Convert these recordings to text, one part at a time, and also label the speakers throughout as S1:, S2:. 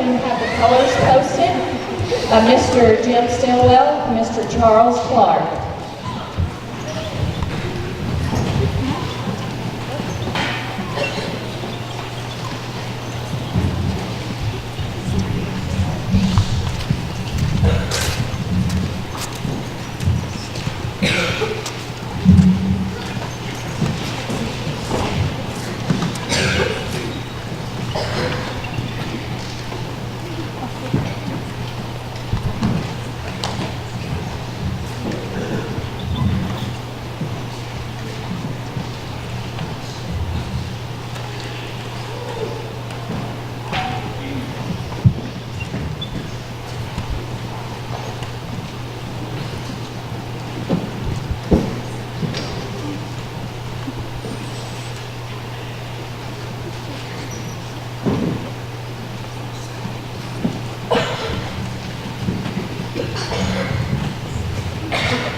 S1: you have the colors posted by Mr. Jim Stillwell and Mr. Charles Clark.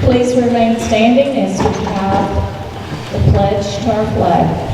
S1: Please remain standing as we have the pledge to our flag.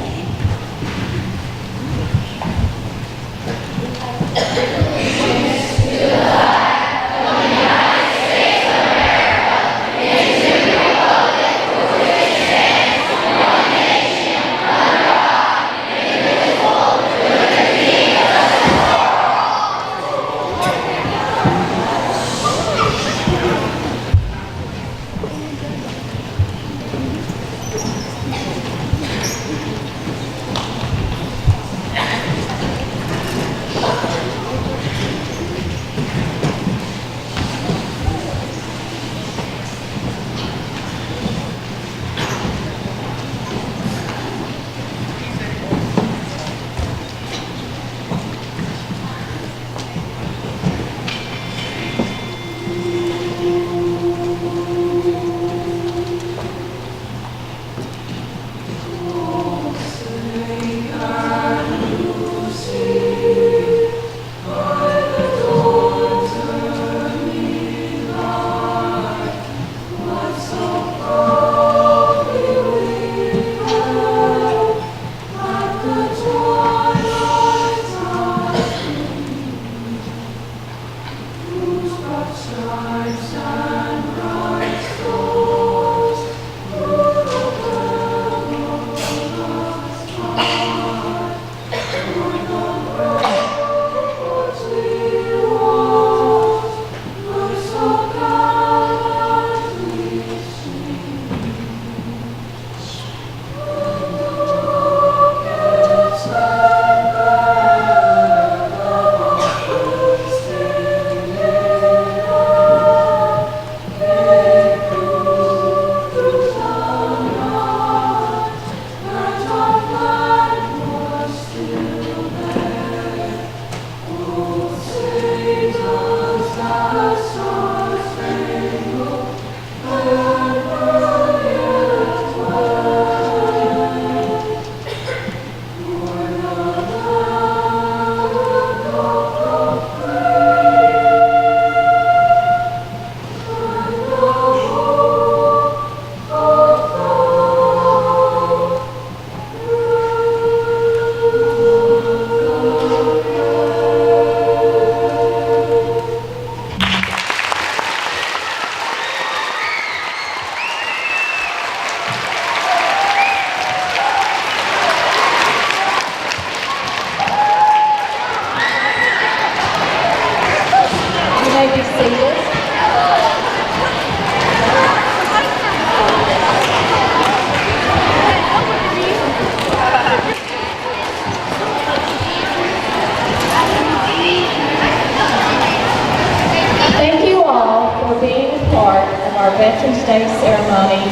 S1: Veterans Day ceremony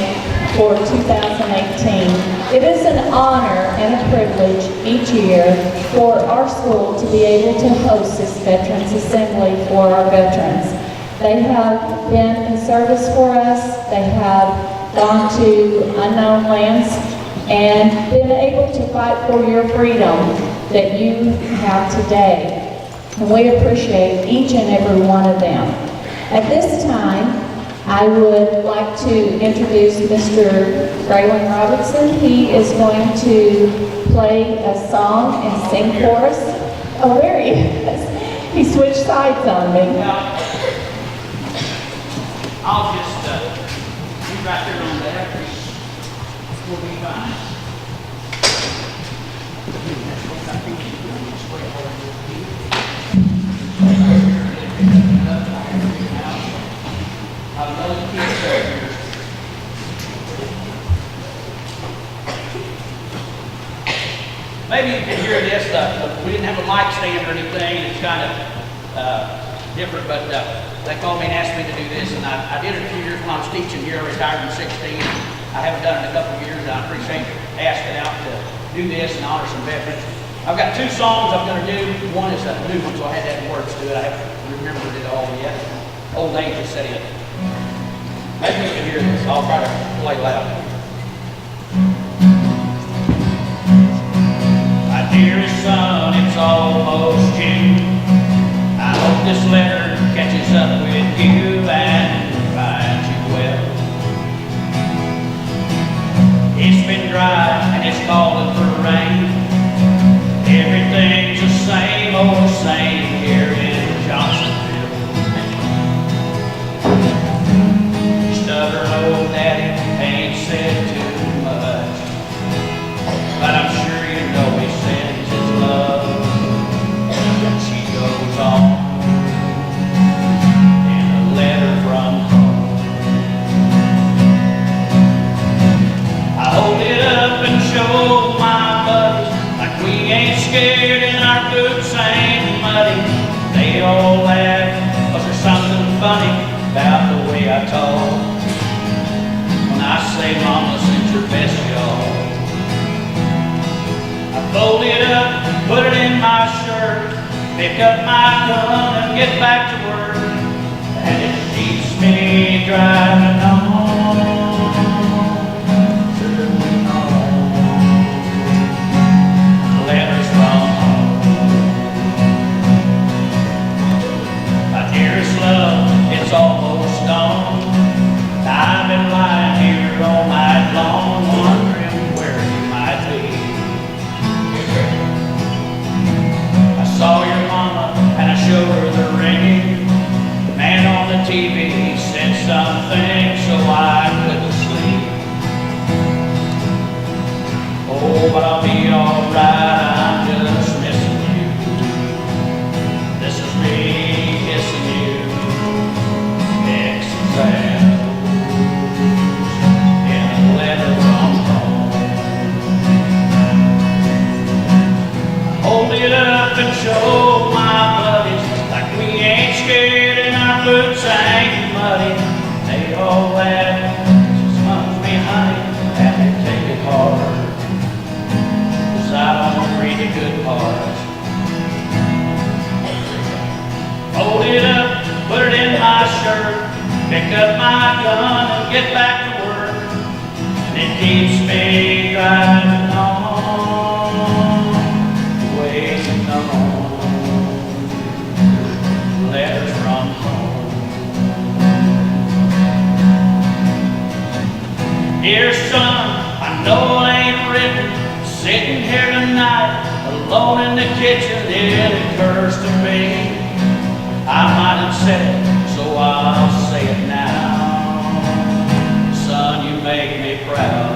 S1: for 2018. It is an honor and a privilege each year for our school to be able to host this Veterans Assembly for our veterans. They have been in service for us. They have gone to unknown lands and been able to fight for your freedom that you have today. And we appreciate each and every one of them. At this time, I would like to introduce Mr. Braylon Robertson. He is going to play a song and sing for us. Oh, there he is. He switched sides on me.
S2: Well, I'll just be right there on that. We'll be fine. Maybe you can hear this. We didn't have a mic stand or anything. It's kind of different, but they called me and asked me to do this, and I did it a few years when I was teaching here. I retired in '16. I haven't done it in a couple of years, and I appreciate asking out to do this and honor some veterans. I've got two songs I'm going to do. One is a new one, so I had to add words to it. I haven't remembered it all yet. Old age has set in. Maybe you can hear this. I'll try to play loud. My dearest son, it's almost June. I hope this letter catches up with you and finds you well. It's been dry and it's calling for rain. Everything's the same old same here in Johnsonville. Stubborn old daddy ain't said too much, but I'm sure you know he sends his love. And she goes on in a letter from home. I hold it up and show my buddies like we ain't scared and our boots ain't muddy. They all laugh, 'cause there's something funny about the way I talk when I say, Mama, send your best, y'all. I fold it up, put it in my shirt, pick up my gun and get back to work, and it keeps me driving on. Letters from home. My dearest love, it's almost dawn. I've been lying here all night long, wondering where you might be. I saw your mama and I showed her the ring. The man on the TV said something, so I couldn't sleep. Oh, but I'll be alright, I'm just missing you. This is me kissing you. X's and O's in a letter from home. Hold it up and show my buddies like we ain't scared and our boots ain't muddy. They all laugh, just smugs me honey, and they take it hard. I don't read the good parts. Hold it up, put it in my shirt, pick up my gun and get back to work. And it keeps me driving on, waiting on letters from home. Dear son, I know it ain't written. Sitting here tonight, alone in the kitchen, it occurs to me I might have said it, so I'll say it now. Son, you make me proud.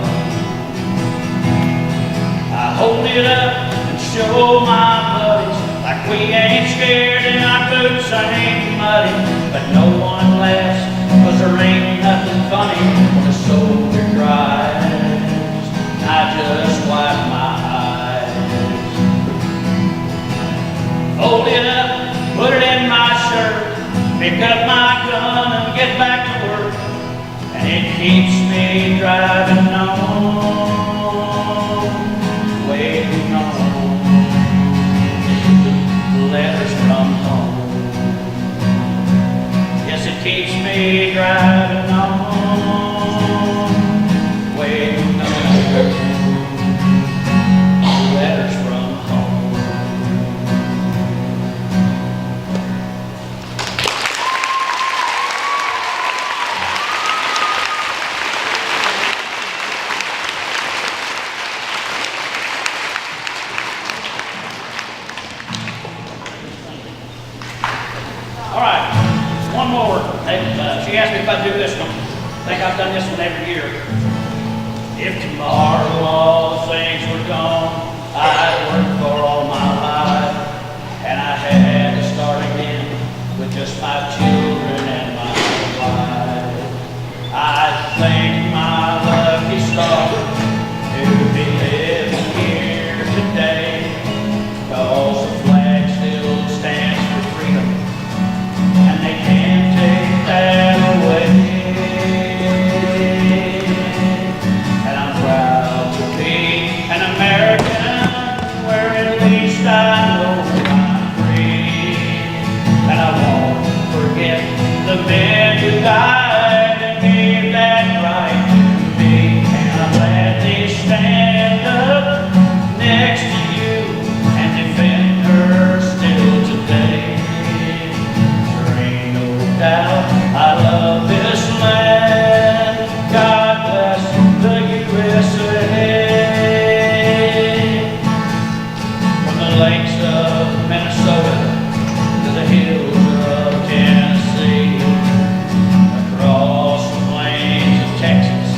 S2: I hold it up and show my buddies like we ain't scared and our boots ain't muddy. But no one laughs, 'cause there ain't nothing funny when a soldier cries. I just wipe my eyes. Fold it up, put it in my shirt, pick up my gun and get back to work. And it keeps me driving on, waiting on letters from home. Yes, it keeps me driving on, waiting on letters from home. All right, one more. She asked me if I'd do this one. I think I've done this one every year. If tomorrow all the things were gone, I'd worked for all my life, and I had to start again with just my children and my wife. I thank my lucky stars to be living here today, 'cause the flag still stands for freedom, and they can't take that away. And I'm proud to be an American, where at least I know I'm free. And I won't forget the men who died and gave that right to me. And I'm glad they stand up next to you and defend her still today. There ain't no doubt I love this land. God bless the USA. From the lakes of Minnesota to the hills of Tennessee, across the plains of Texas,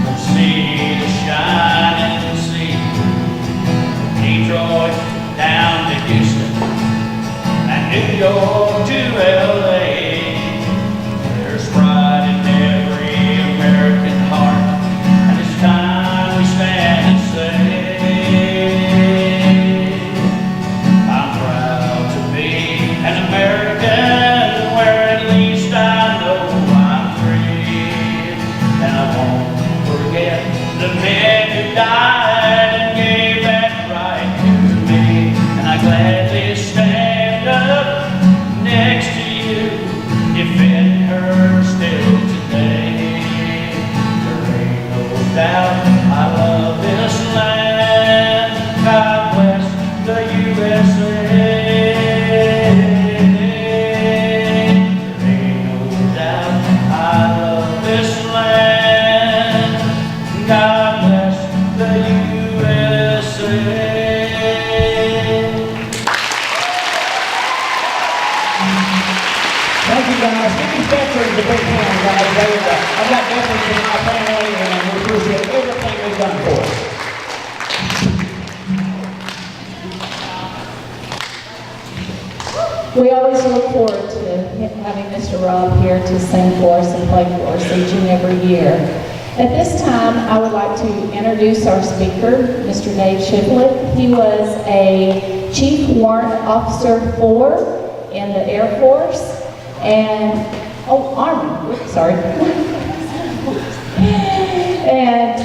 S2: from sea to shining sea, Detroit down to Houston, and New York to LA. There's pride in every American heart, and it's time we stand and say, I'm proud to be an American, where at least I know I'm free. And I won't forget the men who died and gave that right to me. And I gladly stand up next to you, defend her still today. There ain't no doubt I love this land. God bless the USA. There ain't no doubt I love this land. God bless the USA.
S3: Thank you, guys. Give these veterans a big hand, guys. I've got veterans in my family, and we appreciate everything they've done for us.
S1: We always look forward to having Mr. Rob here to sing for us and play for us each and every year. At this time, I would like to introduce our speaker, Mr. Dave Shiblett. He was a Chief Warrant Officer 4 in the Air Force and, Army, oops, sorry. And,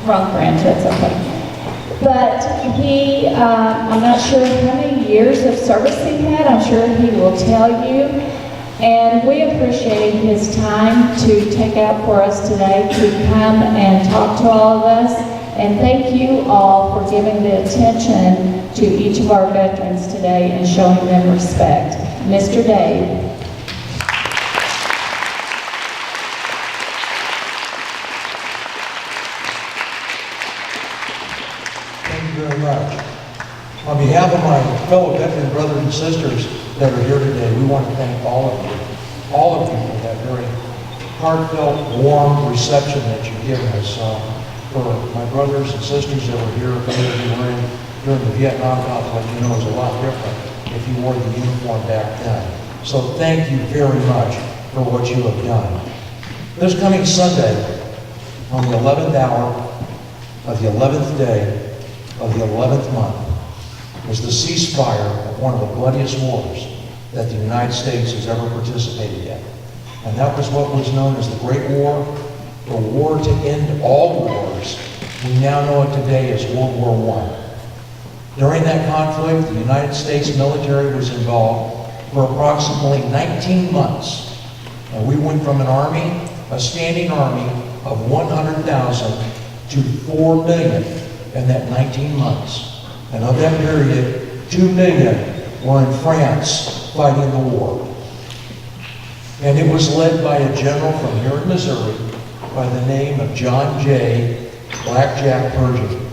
S1: wrong branch, that's okay. But he, I'm not sure how many years of service he had. I'm sure he will tell you. And we appreciate his time to take out for us today to come and talk to all of us. And thank you all for giving the attention to each of our veterans today and showing them respect. Mr. Dave.
S4: Very much. On behalf of my fellow veteran brothers and sisters that are here today, we want to thank all of you for that very heartfelt, warm reception that you've given us. For my brothers and sisters that were here, many of you were in during the Vietnam conflict, you know it was a lot different if you wore the uniform back then. So thank you very much for what you have done. This coming Sunday, on the 11th hour of the 11th day of the 11th month, was the ceasefire of one of the bloodiest wars that the United States has ever participated in. And that was what was known as the Great War, the war to end all wars. We now know it today as World War I. During that conflict, the United States military was involved for approximately 19 months. And we went from an army, a standing army of 100,000 to 4 million in that 19 months. And of that period, 2 million were in France fighting the war. And it was led by a general from here in Missouri by the name of John J. Blackjack Pershing.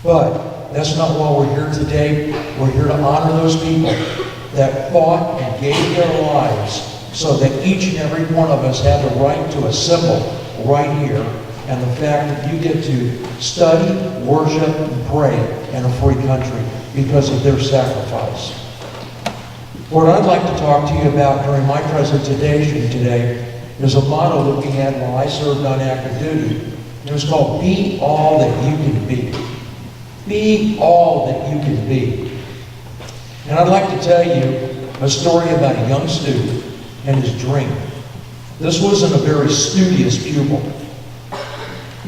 S4: But That's not why we're here today. We're here to honor those people that fought and gave their lives so that each and every one of us have the right to assemble right here, and the fact that you get to study, worship, and pray in a free country because of their sacrifice. What I'd like to talk to you about during my presentation today is a motto that we had while I served on active duty. It was called, "Be all that you can be." Be all that you can be. And I'd like to tell you a story about a young student and his dream. This wasn't a very studious pupil.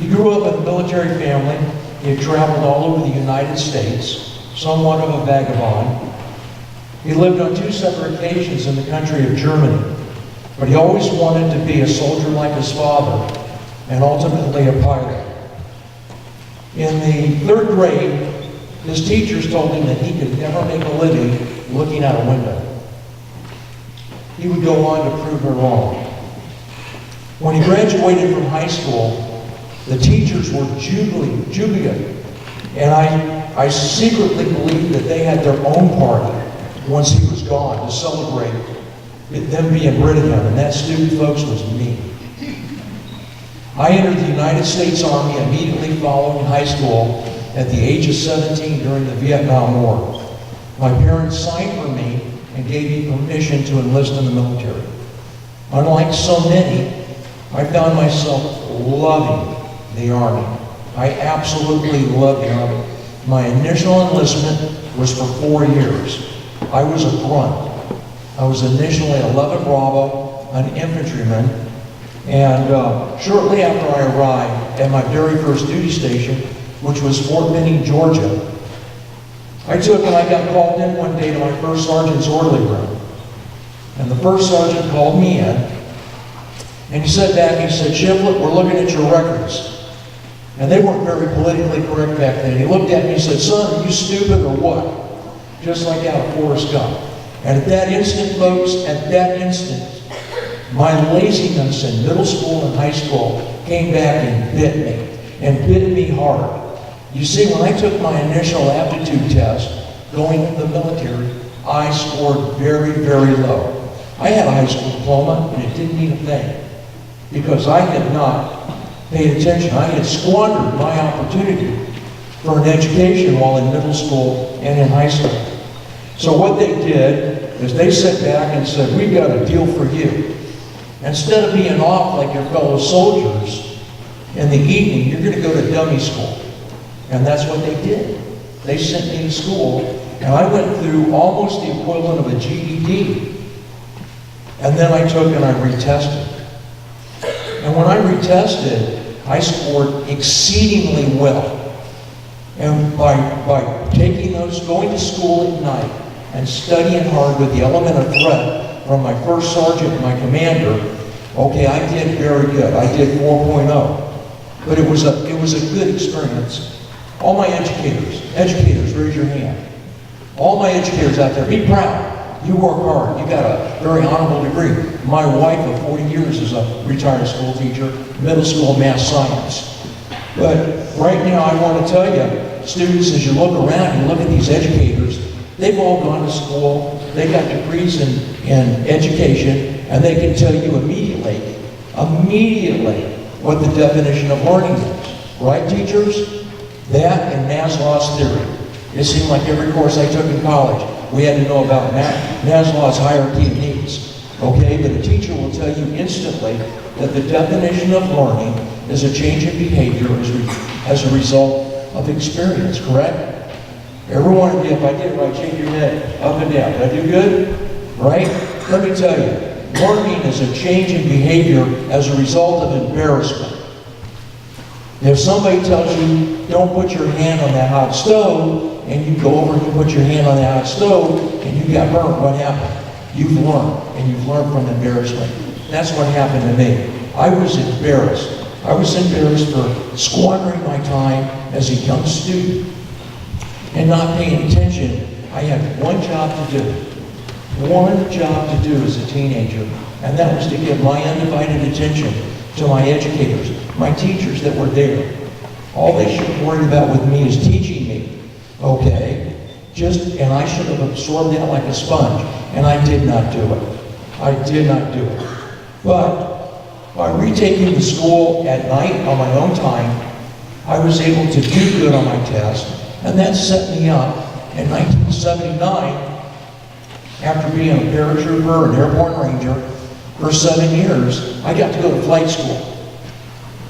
S4: He grew up in a military family. He had traveled all over the United States, somewhat of a vagabond. He lived on 2 separate occasions in the country of Germany, but he always wanted to be a soldier like his father and ultimately a pilot. In the 3rd grade, his teachers told him that he could never make a living looking out a window. He would go on to prove her wrong. When he graduated from high school, the teachers were jubilant, and I secretly believe that they had their own party once he was gone to celebrate them being rid of him, and that student, folks, was me. I entered the United States Army immediately following high school at the age of 17 during the Vietnam War. My parents signed for me and gave me permission to enlist in the military. Unlike so many, I found myself loving the Army. I absolutely loved the Army. My initial enlistment was for 4 years. I was a grunt. I was initially 11 Bravo, an infantryman, and shortly after I arrived at my very first duty station, which was Fort Benning, Georgia, I got called in one day to my first sergeant's orderly room. And the first sergeant called me in, and he said back, he said, "Shiflett, we're looking at your records." And they weren't very politically correct back then. He looked at me and said, "Son, are you stupid or what?" Just like out of Forrest Gump. And at that instant, folks, at that instant, my laziness in middle school and high school came back and bit me hard. You see, when I took my initial aptitude test going into the military, I scored very, very low. I had a high school diploma, and it didn't mean a thing because I had not paid attention. I had squandered my opportunity for an education while in middle school and in high school. So what they did is they sat back and said, "We've got a deal for you. Instead of being off like your fellow soldiers in the evening, you're going to go to dummy school." And that's what they did. They sent me to school, and I went through almost the equivalent of a GED. And then I took and I retested. And when I retested, I scored exceedingly well. And by taking those, going to school at night and studying hard with the element of threat from my first sergeant and my commander, okay, I did very good. I did 4.0. But it was a good experience. All my educators, raise your hand. All my educators out there, be proud. You work hard. You got a very honorable degree. My wife of 40 years is a retired school teacher, middle school math science. But right now I want to tell you, students, as you look around and look at these educators, they've all gone to school, they got degrees in education, and they can tell you immediately what the definition of learning is. Right, teachers? That and Maslow's theory. It seemed like every course I took in college, we had to know about Maslow's hierarchy of needs. Okay, but a teacher will tell you instantly that the definition of learning is a change in behavior as a result of experience, correct? Every one of you, if I did it right, shake your head up and down. Did I do good? Right? Let me tell you, learning is a change in behavior as a result of embarrassment. If somebody tells you, don't put your hand on that hot stove, and you go over and you put your hand on that hot stove, and you got burnt, what happened? You've learned, and you've learned from embarrassment. That's what happened to me. I was embarrassed. I was embarrassed for squandering my time as a young student and not paying attention. I had one job to do. One job to do as a teenager, and that was to give my undivided attention to my educators, my teachers that were there. All they should have worried about with me is teaching me Okay? And I should have absorbed that like a sponge, and I did not do it. I did not do it. But by retaking the school at night on my own time, I was able to do good on my test, and that set me up in 1979, after being a paratrooper and airborne ranger for 7 years. I got to go to flight school.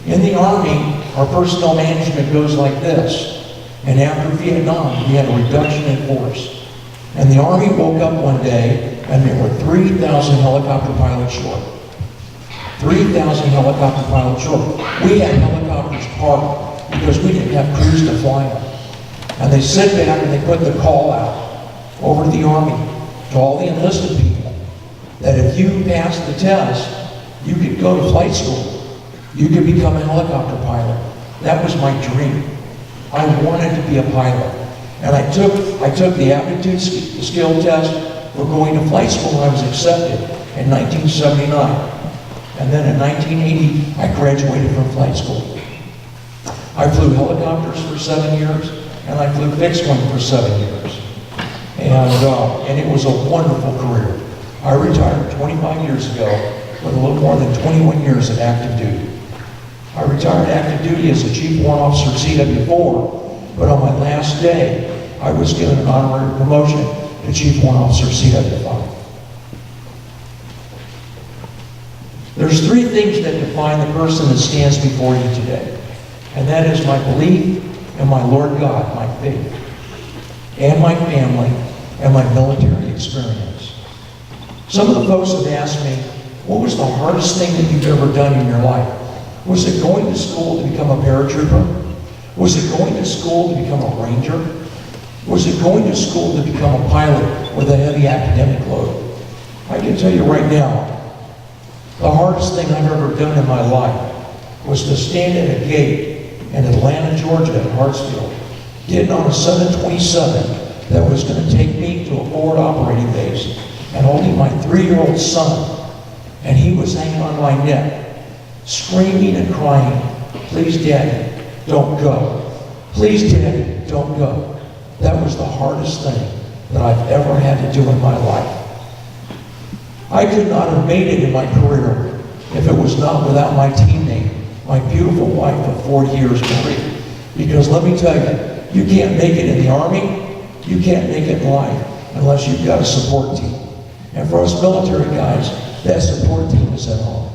S4: In the Army, our personnel management goes like this. And after Vietnam, we had a reduction in force. And the Army woke up one day, and there were 3,000 helicopter pilots short. 3,000 helicopter pilots short. We had helicopters parked because we didn't have crews to fly them. And they sit back and they put the call out over to the Army, to all the enlisted people, that if you passed the test, you could go to flight school. You could become a helicopter pilot. That was my dream. I wanted to be a pilot. And I took the aptitude skill test for going to flight school, and I was accepted in 1979. And then in 1980, I graduated from flight school. I flew helicopters for 7 years, and I flew fixed wing for 7 years. And it was a wonderful career. I retired 25 years ago with a little more than 21 years of active duty. I retired active duty as a Chief Warrant Officer at CW4, but on my last day, I was given an honorary promotion to Chief Warrant Officer CW5. There's three things that define the person that stands before you today, and that is my belief in my Lord God, my faith, and my family, and my military experience. Some of the folks have asked me, what was the hardest thing that you've ever done in your life? Was it going to school to become a paratrooper? Was it going to school to become a ranger? Was it going to school to become a pilot with a heavy academic load? I can tell you right now, the hardest thing I've ever done in my life was to stand at a gate in Atlanta, Georgia, at Hartsfield, getting on a 727 that was going to take me to a forward operating base, and holding my 3-year-old son, and he was hanging on my neck, screaming and crying, "Please, Daddy, don't go. Please, Daddy, don't go." That was the hardest thing that I've ever had to do in my life. I could not have made it in my career if it was not without my teammate, my beautiful wife of 40 years, Marie. Because let me tell you, you can't make it in the Army, you can't make it in life unless you've got a support team. And for us military guys, that support team is at home.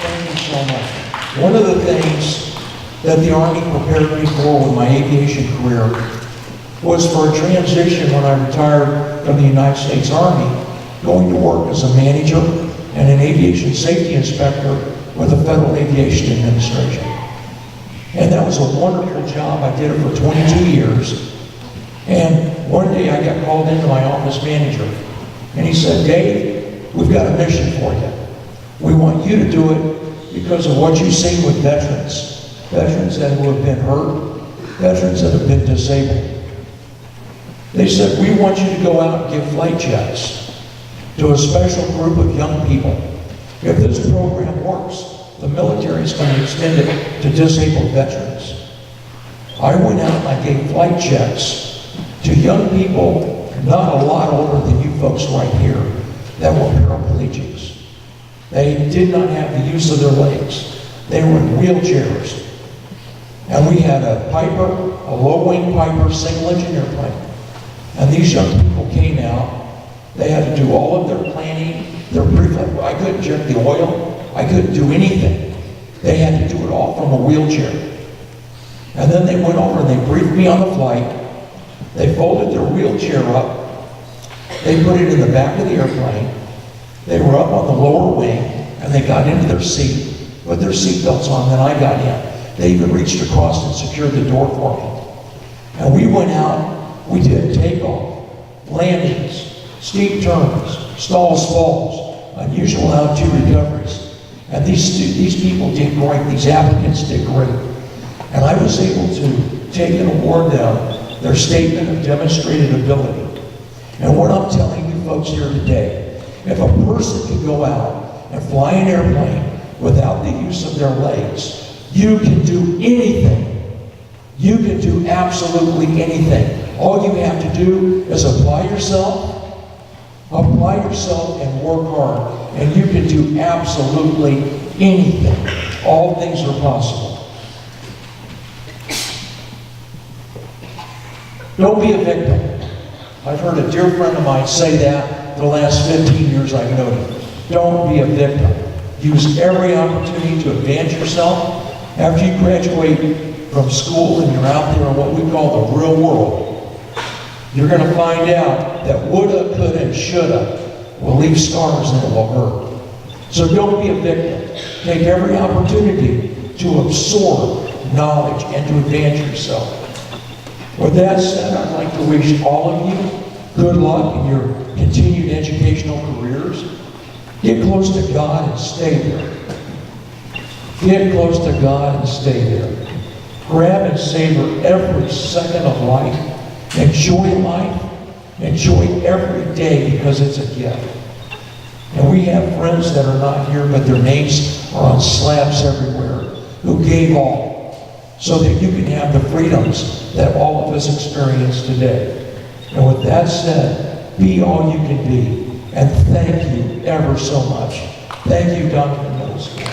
S4: Thank you so much. One of the things that the Army prepared me for with my aviation career was for a transition when I retired from the United States Army, going to work as a manager and an aviation safety inspector with the Federal Aviation Administration. And that was a wonderful job. I did it for 22 years. And one day I got called into my office manager, and he said, "Dave, we've got a mission for you. We want you to do it because of what you've seen with veterans. Veterans that who have been hurt, veterans that have been disabled." They said, "We want you to go out and give flight checks to a special group of young people. If this program works, the military is going to extend it to disabled veterans." I went out and I gave flight checks to young people, not a lot older than you folks right here, that were paraplegics. They did not have the use of their legs. They were in wheelchairs. And we had a Piper, a low-wing Piper single-engine airplane. And these young people came out. They had to do all of their planning, their pre-flight. I couldn't check the oil. I couldn't do anything. They had to do it all from a wheelchair. And then they went over and they briefed me on the flight. They folded their wheelchair up. They put it in the back of the airplane. They were up on the lower wing, and they got into their seat, put their seatbelts on, then I got in. They even reached across and secured the door for me. And we went out, we did takeoff, landings, steep turns, stalls, falls, unusual altitude recoveries. And these people did great, these applicants did great. And I was able to take and award them their statement of demonstrated ability. And what I'm telling you folks here today, if a person can go out and fly an airplane without the use of their legs, you can do anything. You can do absolutely anything. All you have to do is apply yourself and work hard, and you can do absolutely anything. All things are possible. Don't be a victim. I've heard a dear friend of mine say that the last 15 years I've known him. Don't be a victim. Use every opportunity to advance yourself. After you graduate from school and you're out there in what we call the real world, you're going to find out that woulda, coulda, and shoulda will leave scars and it will hurt. So don't be a victim. Take every opportunity to absorb knowledge and to advance yourself. With that said, I'd like to wish all of you good luck in your continued educational careers. Get close to God and stay there. Get close to God and stay there. Grab and savor every second of life. Enjoy life. Enjoy every day because it's a gift. And we have friends that are not here, but their names are on slabs everywhere, who gave all so that you can have the freedoms that all of us experience today. And with that said, be all you can be. And thank you ever so much. Thank you, Duncan Middle School.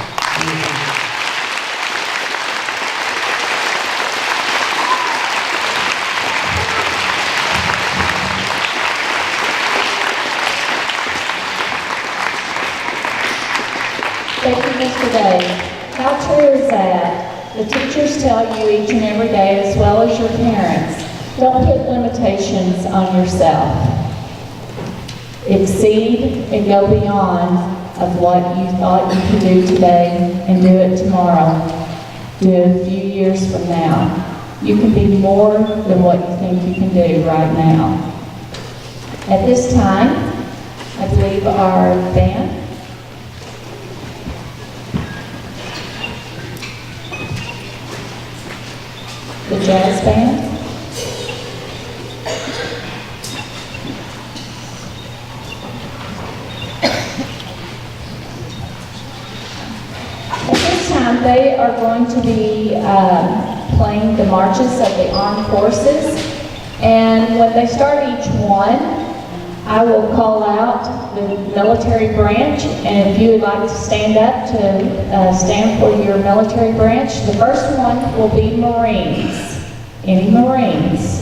S1: Thank you, Mr. Day. How true is that? The teachers tell you each and every day, as well as your parents, don't put limitations on yourself. Exceed and go beyond of what you thought you could do today and do it tomorrow. Do it a few years from now. You can be more than what you think you can do right now. At this time, I believe our band the jazz band. At this time, they are going to be playing the marches of the armed forces. And when they start each one, I will call out the military branch, and if you would like to stand up to stand for your military branch, the first one will be Marines. Any Marines?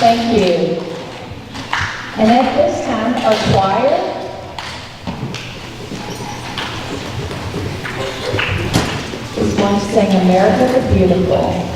S1: Thank you. And at this time, our choir is going to sing America the Beautiful.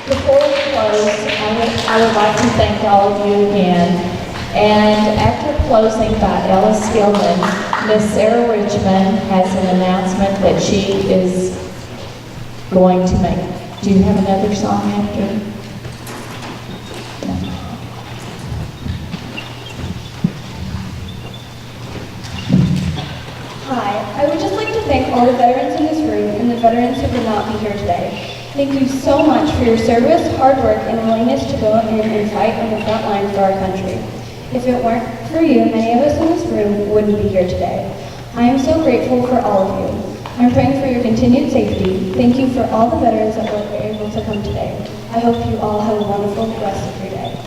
S1: Before we close, I would like to thank all of you again. And after closing by Ella Skillman, Miss Sarah Richmond has an announcement that she is going to make. Do you have another song after? No.
S5: Hi, I would just like to thank all the veterans in this room and the veterans who could not be here today. Thank you so much for your service, hard work, and willingness to go in and fight on the front lines for our country. If it weren't for you, many of us in this room wouldn't be here today. I am so grateful for all of you. I'm praying for your continued safety. Thank you for all the veterans that were able to come today. I hope you all have a wonderful rest of your day.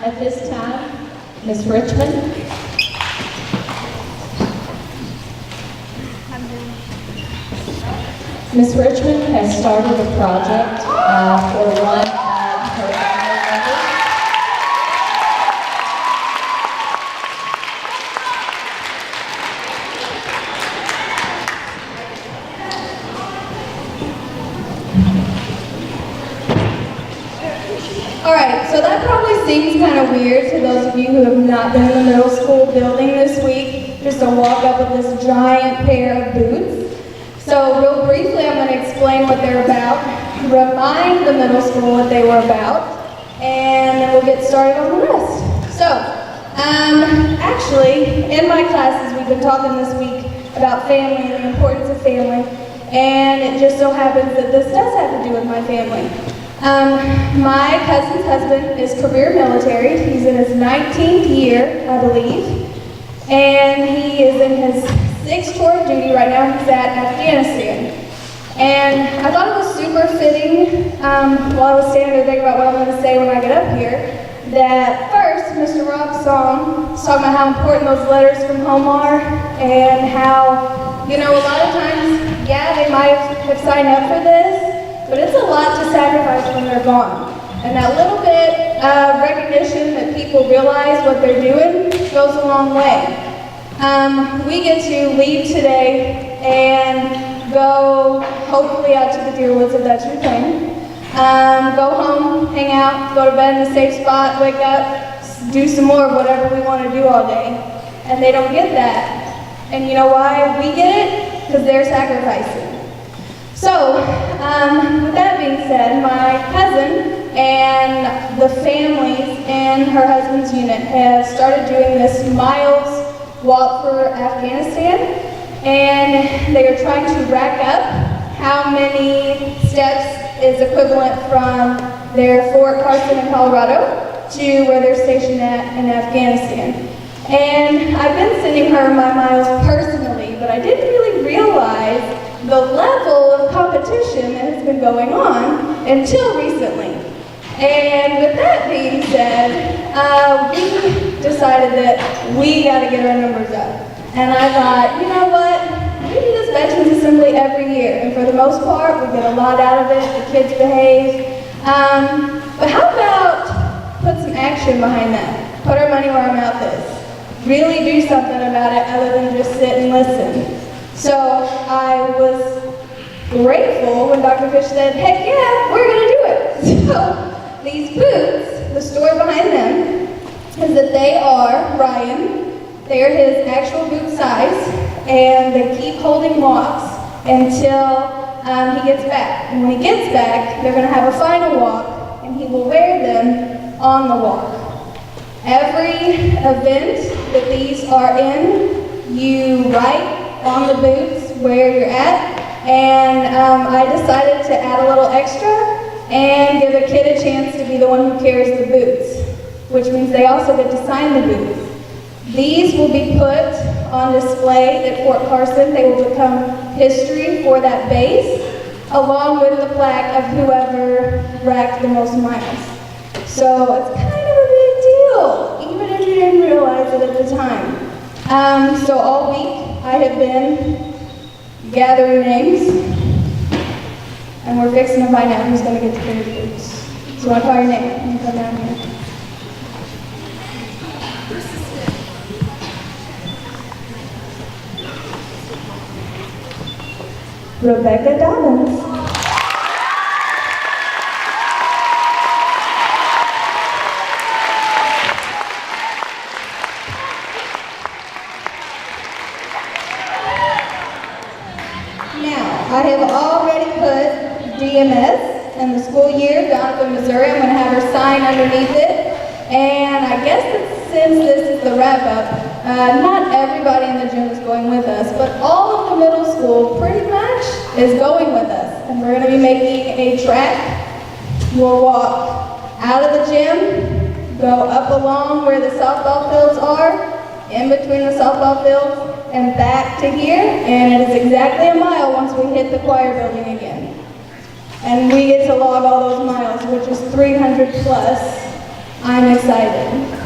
S1: At this time, Ms. Richmond. Ms. Richmond has started a project for one of her family members.
S5: All right, so that probably seems kind of weird to those of you who have not been in the middle school building this week, just to walk up with this giant pair of boots. So real briefly, I'm going to explain what they're about, remind the middle school what they were about, and then we'll get started on the rest. So, actually, in my classes, we've been talking this week about family and the importance of family, and it just so happens that this does have to do with my family. My cousin's husband is career military. He's in his 19th year, I believe, and he is in his 6th tour of duty right now. He's at Afghanistan. And I thought it was super fitting, while I was standing there thinking about what I'm going to say when I get up here, that first, Mr. Rob's song is talking about how important those letters from home are, and how, you know, a lot of times, yeah, they might have signed up for this, but it's a lot to sacrifice when they're gone. And that little bit of recognition that people realize what they're doing goes a long way. We get to leave today and go, hopefully, out to the deer woods if that's your thing. Go home, hang out, go to bed in a safe spot, wake up, do some more of whatever we want to do all day. And they don't get that. And you know why we get it? Because they're sacrificing. So, with that being said, my cousin and the families in her husband's unit have started doing this Miles Walk for Afghanistan, and they are trying to rack up how many steps is equivalent from their Fort Carson in Colorado to where they're stationed at in Afghanistan. And I've been sending her my miles personally, but I didn't really realize the level of competition that has been going on until recently. And with that being said, we decided that we got to get our numbers up. And I thought, you know what? We do this Veterans Assembly every year, and for the most part, we get a lot out of it. The kids behave. But how about put some action behind that? Put our money where our mouth is. Really do something about it other than just sit and listen. So I was grateful when Dr. Fish said, heck yeah, we're going to do it. So these boots, the story behind them is that they are Ryan. They are his actual boot size, and they keep holding walks until he gets back. And when he gets back, they're going to have a final walk, and he will wear them on the walk. Every event that these are in, you write on the boots where you're at, and I decided to add a little extra and give a kid a chance to be the one who carries the boots, which means they also get to sign the boots. These will be put on display at Fort Carson. They will become history for that base, along with the plaque of whoever racked the most miles. So it's kind of a big deal, even if you didn't realize it at the time. So all week I have been gathering names, and we're fixing to find out who's going to get the carry boots. So I call your name. You come down here. Rebecca Dobbins. Now, I have already put DMS in the school year, Donovan, Missouri. I'm going to have her sign underneath it. And I guess that since this is the wrap-up, not everybody in the gym is going with us, but all of the middle school pretty much is going with us. And we're going to be making a track. We'll walk out of the gym, go up along where the softball fields are, in between the softball fields, and back to here. And it is exactly a mile once we hit the choir building again. And we get to log all those miles, which is 300 plus. I'm excited.